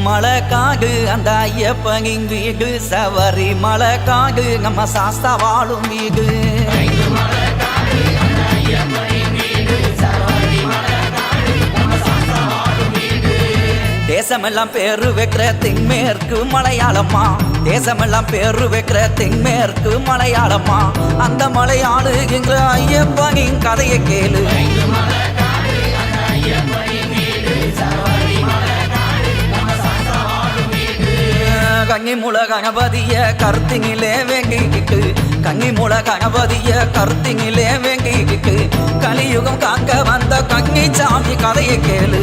மலை காடு அந்த ஐயப்பனின் வீடு சவரி மலை காடு நம்ம சாஸ்தா வாழும் வீடு தேசமெல்லாம் பேரு வைக்கிற தென்மேற்கு மலையாளம்மா தேசமெல்லாம் பேரு வைக்கிற தென்மேற்கு மலையாளம்மா அந்த மலையாளுகின்ற ஐயப்பனின் கதையை கேளு கன்னிமுல கணபதிய கருத்தினிலே வேங்கிக்கிட்டு கன்னிமுல கணபதிய கருத்தினிலே வேங்கிக்கிட்டு கலியுகம் காக்க வந்த கன்னி சாமி கதையை கேளு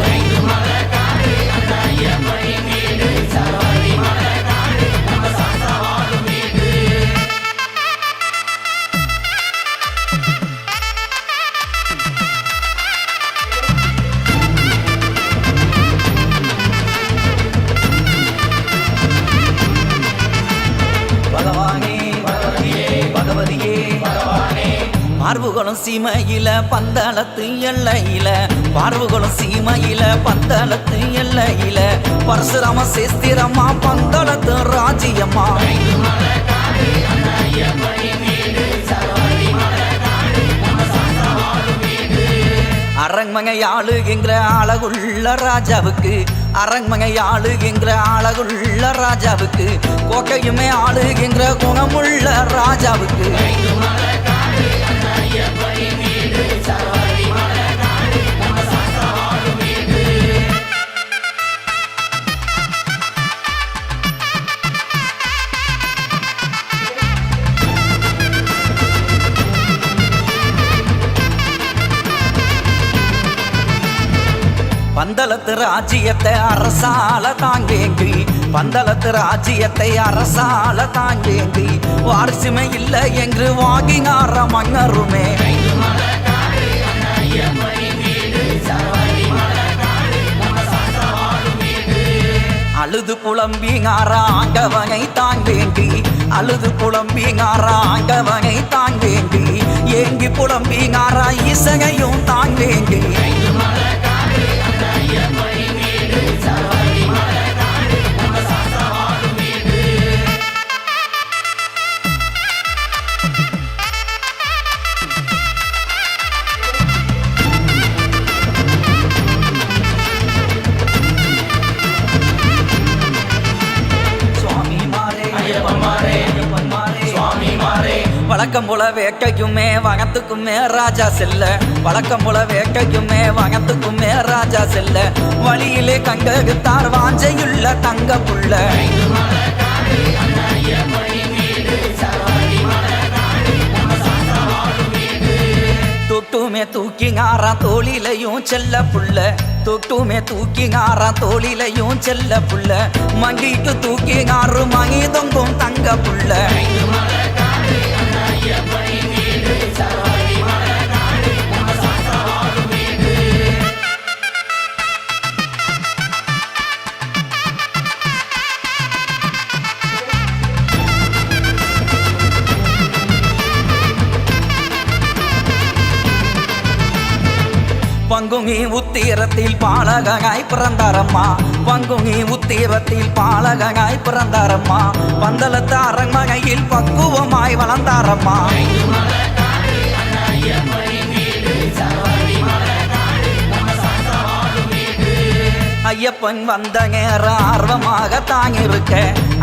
பார்வுகளும் சீமையில பந்தளத்து எல்லையில பார்வுகளும் சீமையில பந்தளத்து எல்லையில பரசுராம சேஸ்திரம்மா பந்தளத்து ராஜ்யம்மா அரண்மனை ஆளுகின்ற அழகுள்ள ராஜாவுக்கு அரண்மனை ஆளுகின்ற அழகுள்ள ராஜாவுக்கு கோக்கையுமே ஆளுகின்ற குணமுள்ள ராஜாவுக்கு பந்தளத்து ராஜ்யத்தை அரசால தாங்கேங்கி பந்தளத்து ராஜ்யத்தை அரசால தாங்கேங்கி வாரிசுமே இல்லை என்று வாங்கினார மன்னருமே அழுது புலம்பினாரா ஆண்டவனை தாங்கேங்கி அழுது புலம்பினாரா ஆண்டவனை தாங்கேங்கி ஏங்கி புலம்பினாரா இசையையும் தாங்கேங்கி வழக்கம் போல வேட்கைக்குமே வனத்துக்குமே ராஜா செல்ல வழக்கம் போல வேட்கைக்குமே வனத்துக்குமே ராஜா செல்ல வழியிலே கண்டெடுத்தார் வாஞ்சையுள்ள தங்க புள்ள தொட்டுமே தூக்கினாரா தோளிலையும் செல்ல புள்ள தொட்டுமே தூக்கினாரா தோளிலையும் செல்ல புள்ள மங்கிட்டு தூக்கினாரு மங்கி தொங்கும் தங்க புள்ள பங்குனி உத்திரத்தில் பாலகனாய் பிறந்தாரம்மா பங்குனி உத்திரத்தில் பாலகனாய் பிறந்தாரம்மா பந்தளத்து அரண்மனையில் பக்குவமாய் வளர்ந்தாரம்மா ஐயப்பன் வந்த நேரம் ஆர்வமாக தாங்கிருக்க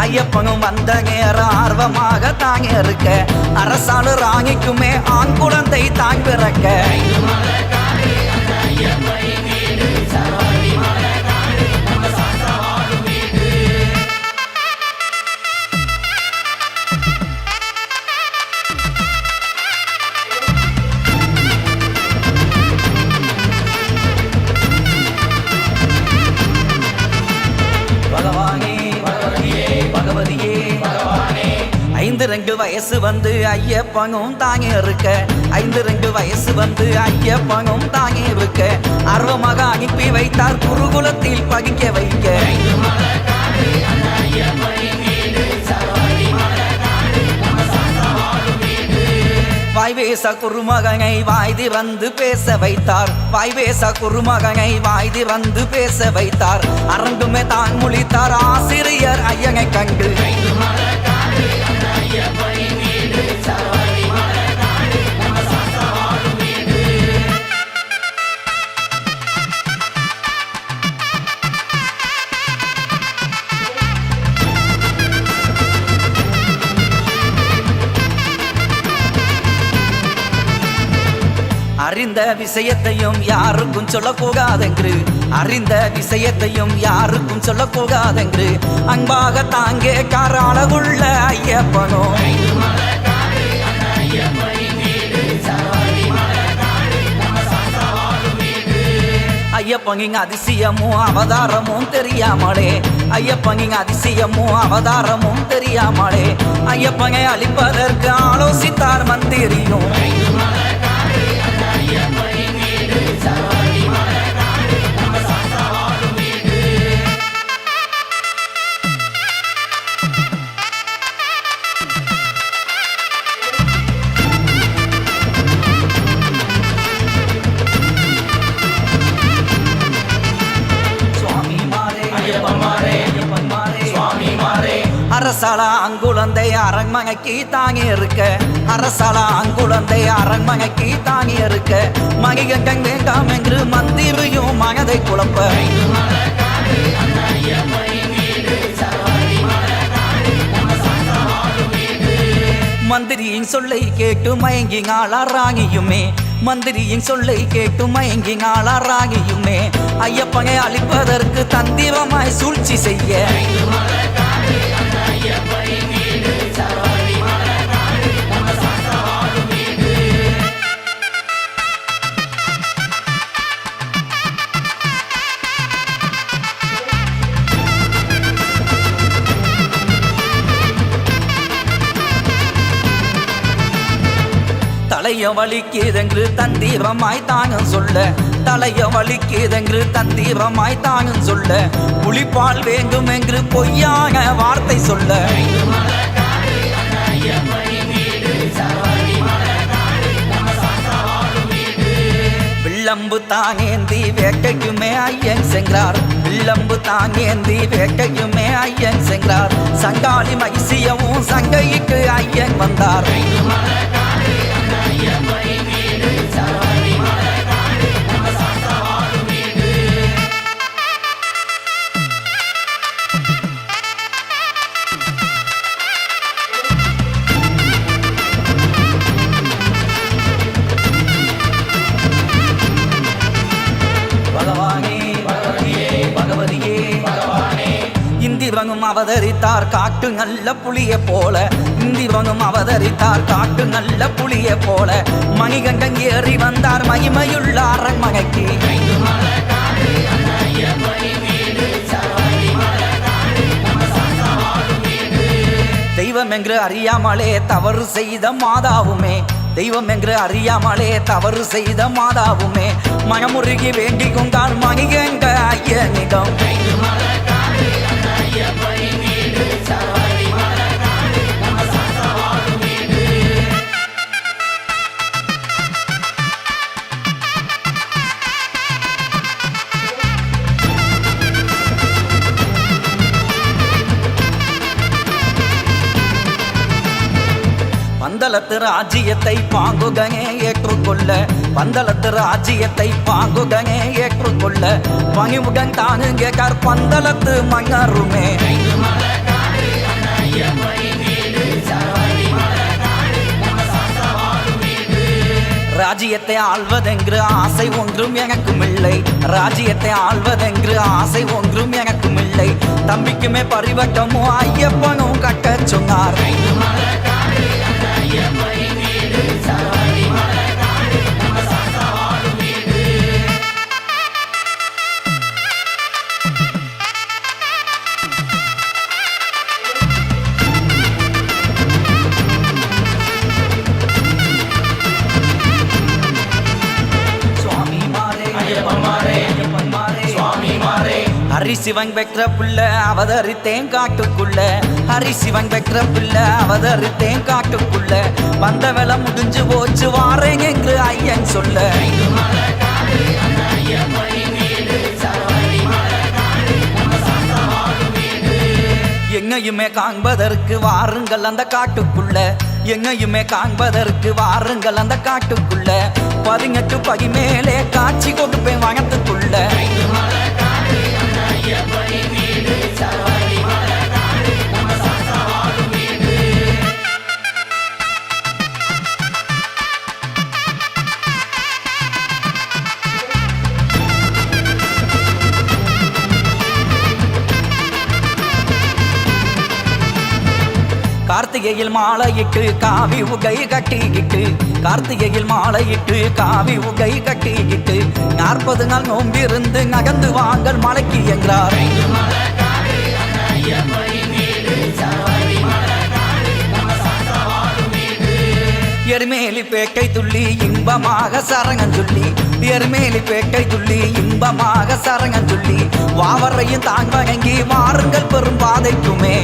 ஐயப்பனும் வந்த நேரம் ஆர்வமாக தாங்கிருக்க அரசாளு ராணிக்குமே ஆண் குழந்தை தாங் பிறக்க ஐந்து வயசு வந்து ஐயப்பனும் தாங்கி இருக்க 5 வயசு வந்து ஐயப்பனும் தாங்கி இருக்க ஆர்வமாக அனுப்பி வைத்தார் குருகுலத்தில் படிக்க வைக்க வாய்வே பேச குருமகனை வாய் திறந்து பேச வைத்தார். வாய் பேச குருமகனை வாய் திறந்து பேச வைத்தார். அரங்குமே தான் முழித்தார் ஆசிரியர் ஐயனை கண்டு. அறிந்த விஷயத்தையும் யாருக்கும் சொல்லக்கூடாதென்று, அறிந்த விஷயத்தையும் யாருக்கும் சொல்லக்கூடாதென்று அன்பாக தாங்கே காராளவுள்ள ஐயப்பனோ. ஐயப்பனின் அதிசயமும் அவதாரமும் தெரியாமலே, ஐயப்பனின் அதிசயமும் அவதாரமும் தெரியாமலே ஐயப்பனை அழிப்பதற்கு ஆலோசித்தார் மந்திரியும். அரசால அங்குழந்தை அரண்மனைக்கு தாங்கி இருக்க, அரசால அங்குழந்தை அரண்மனைக்கு தாங்கி இருக்க மணிகண்டன் வேண்டாம் என்று மந்திரியும் மனதை குழப்ப. மந்திரியின் சொல்லை கேட்டு மயங்கினாளா ராகியுமே, மந்திரியின் சொல்லை கேட்டு மயங்கினாளா ராகியுமே ஐயப்பனை அழிப்பதற்கு தந்திரமாய் சூழ்ச்சி செய்ய. தலைய வலிக்குதென்று தந்திரமாய் தானும் சொல்ல, தலைய வலிக்குதென்று தந்திரமாய் தானும் சொல்ல புலிப்பால் வேண்டும் என்று பொய்யான வார்த்தை சொல்ல. வில்லம்பு தாங்கேந்தி வேட்டைக்குமே ஐயன் சென்றார், வில்லம்பு தாங்கேந்தி வேட்டைக்குமே ஐயன் சென்றார். சங்காளி மகிழ்ச்சியவும் சங்கைக்கு ஐயன் வந்தார். இந்திரனும் அவதரித்தார் காட்டு நல்ல புலிய போல, இந்திரனும் அவதரித்தார் காட்டு நல்ல புலிய போல மணிகண்டன் ஏறி வந்தார் மகிமையுள்ள அரண்மனைக்கு. தெய்வம் என்று அறியாமலே தவறு செய்த மாதாவுமே, தெய்வம் என்று அறியாமலே தவறு செய்த மாதாவுமே மனமுருகி வேண்டிக் கொண்டால் மணிகண்ட ஐயனிடம். பந்தளத்து ராஜ்யத்தை பாங்குகனே ஏற்றுக்கொள்ள, பந்தளத்து ராஜ்யத்தை பாங்குகனே ஏற்றுக்கொள்ள பணிவுடன் தானுங்க கற்பந்தளத்து மன்னருமே. ராஜ்யத்தை ஆள்வதென்று ஆசை ஒன்றும் எனக்கும் இல்லை, ராஜ்யத்தை ஆள்வதென்று ஆசை ஒன்றும் எனக்கும் இல்லை தம்பிக்குமே பரிவட்டமோ ஐயப்பனும் கட்ட சொன்னார். ஹரிசிவன் பெற்ற புள்ள அவதரித்தேன் காட்டுக்குள்ள ஹரிசிவன் பெற்ற புள்ள அவதரித்தேன் காட்டுக்குள்ள வந்த வேலை முடிஞ்சு போச்சு வாரேன் என்று ஐயன் சொல்ல எங்கையுமே காண்பதற்கு வாருங்கள் அந்த காட்டுக்குள்ள எங்கையுமே காண்பதற்கு வாருங்கள் அந்த காட்டுக்குள்ள 18 படி மேலே காட்சி கொடுப்பேன் வனத்துக்குள்ள கார்த்திகையில் மாலையிட்டு காவி உகை கட்டிக்கிட்டு கார்த்திகையில் மாலையிட்டு காவி உகை கட்டிக்கிட்டு 40 நாள் நோம்பிருந்து நகர்ந்து வாங்கள் மலைக்கு என்றார் எருமேலி பேட்டை துள்ளி இன்பமாக சரங்கன் சொல்லி எருமேலி பேட்டை துள்ளி இன்பமாக சரங்கன் சொல்லி வாவரையும் தாங்க வணங்கி வாருங்கள் பெரும் பாதைக்குமே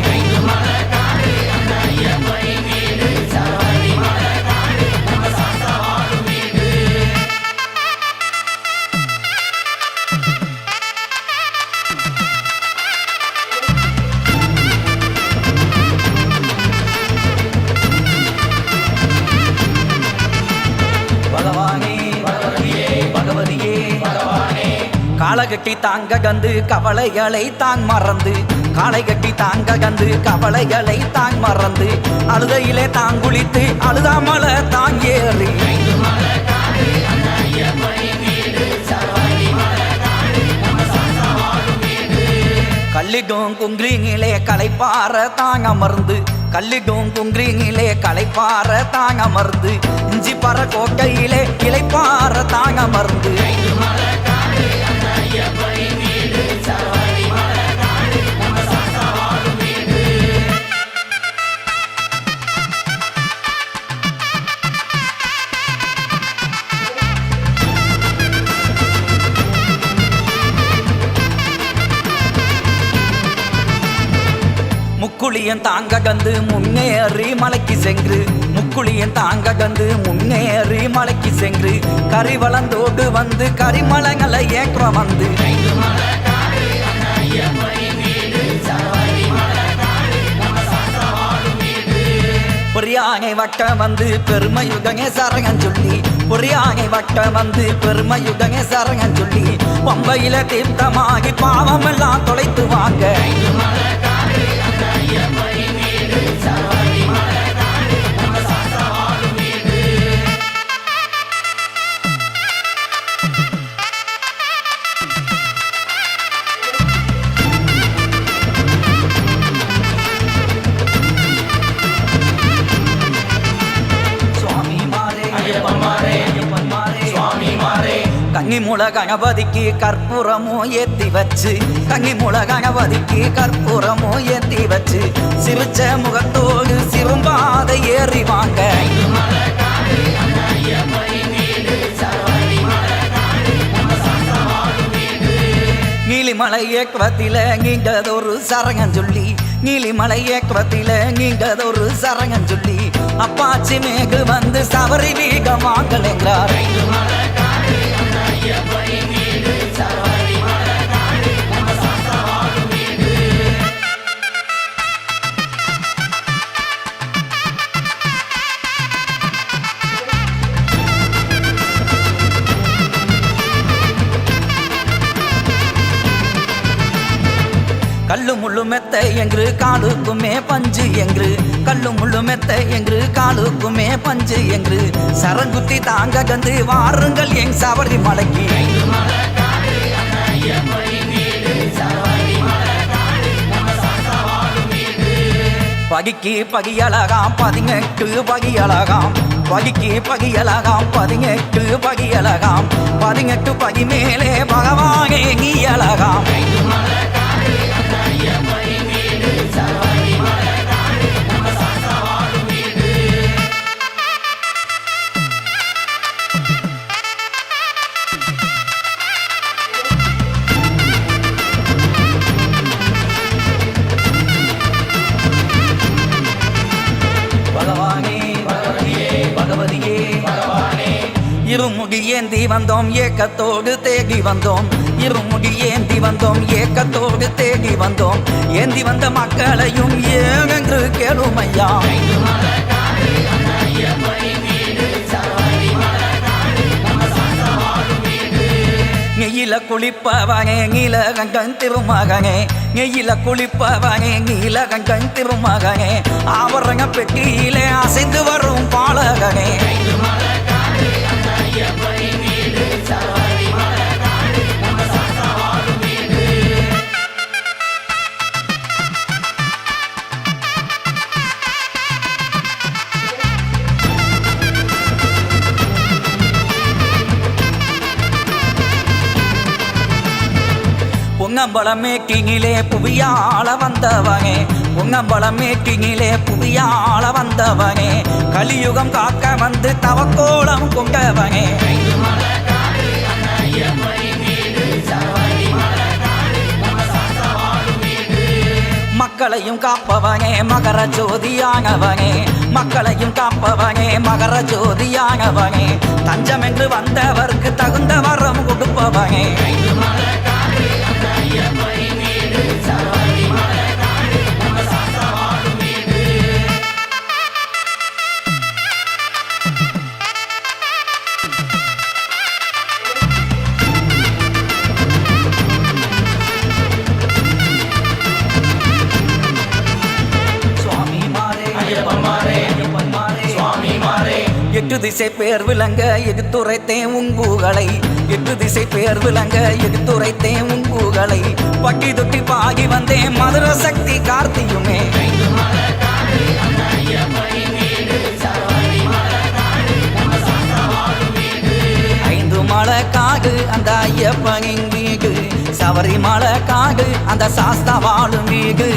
காலகட்டி தாங்க கந்து கவலைகளை தாங் மறந்து காலை கட்டி தாங்க கந்து கவலைகளை தாங் மறந்து அழுதையிலே தாங்குளித்து அழுதாமல தாங்கேறி கல்லிடும் குங்கிரிங்கிலே களைப்பார தாங்க அமர்ந்து கல்லிடும் குங்கிரிங்கிலே களைப்பார தாங்க அமர்ந்து இஞ்சி பற கோட்டையிலே இலைப்பார தாங்க அமர்ந்து முக்குளியன் தாங்க கந்து முன்னேறி மலைக்கு சென்று முக்குளியன் தாங்க கந்து முன்னேறி மலைக்கு சென்று கரிவளந்தோடு வந்து கரிமலங்களை ஏற்ற வந்து பொறியாகை வட்ட வந்து பெருமையுகங்கே சரங்கன் சொல்லி பொறியாகை வட்ட வந்து பெருமையுகங்கே சரங்கன் சொல்லி பம்பையில தீர்த்தமாகி பாவமெல்லாம் தொலைத்து வாங்க கன்னிமூல கணபதிக்கு கற்பூரமோ ஏத்தி வச்சு கன்னிமூல கணபதிக்கு கற்பூரமோ ஏத்தி வச்சு சிரிச்ச முகத்தோடு சிறும்பாத ஏறி வாங்க நீலிமலை ஏக்குவத்தில நீங்கதொரு சரங்கன் சொல்லி நீலிமலை ஏக்குவத்தில நீங்கதொரு சரங்கன் சொல்லி அப்பாச்சி மேகு வந்து சபரி வீகம் வாங்கல் என்றார் கல்லு முள்ளு மெத்த எங்கு காலுக்குமே பஞ்சு எங்கு கல்லு முள்ளு மெத்த எங்கு காலுக்குமே பஞ்சு எங்கு சரங்குத்தி தாங்க கந்து வாருங்கள் எங் சபரி மலைக்கு பகிக்கு பகியலகாம் 18 பகியலகாம் பகிக்கு பகியலகாம் 18 பகியலகாம் 18 பகி மேலே பகவானே நீ அழகாம் இருமுடி ஏந்தி வந்தோம் ஏக்கத்தோடு தேடி வந்தோம் இருமுடி ஏந்தி வந்தோம் ஏக்கத்தோடு தேடி வந்தோம் ஏந்தி வந்த மக்களையும் ஏனென்று கேளுமையா நெய்யில குளிப்பவனே நீலகண்டன் திருமகனே நெய்யில குளிப்பவனே நீலகண்டன் திருமகனே ஆவரங்க பெட்டியிலே அசைந்து வரும் பாலகனே பொங்கம்பளம் மேட்டிங்கிலே புவியாள வந்தவனே பொங்கம்பளம் மேட்டிங்கிலே புவியாள வந்தவனே கலியுகம் காக்க வந்து தவக்கோலம் கொண்டவனே மக்களையும் காப்பவனே மகர ஜோதியானவனே மக்களையும் காப்பவனே மகர ஜோதியானவனே தஞ்சம் என்று வந்தவர்க்கு தகுந்த வரம் கொடுப்பவனே எட்டு திசை பேர் விளங்க எகுத்துரைத்தேன் உங்குகளை எட்டு திசை பேர் விளங்க எகுத்துரைத்தேன் உங்குகளை பட்டி தொட்டி பாகி வந்தேன் மதுர சக்தி கார்த்தியுமே ஐந்து மலை காடு அந்த ஐயப்பனின் வீடு சபரிமலை காடு அந்த சாஸ்தா வாழும் வீடு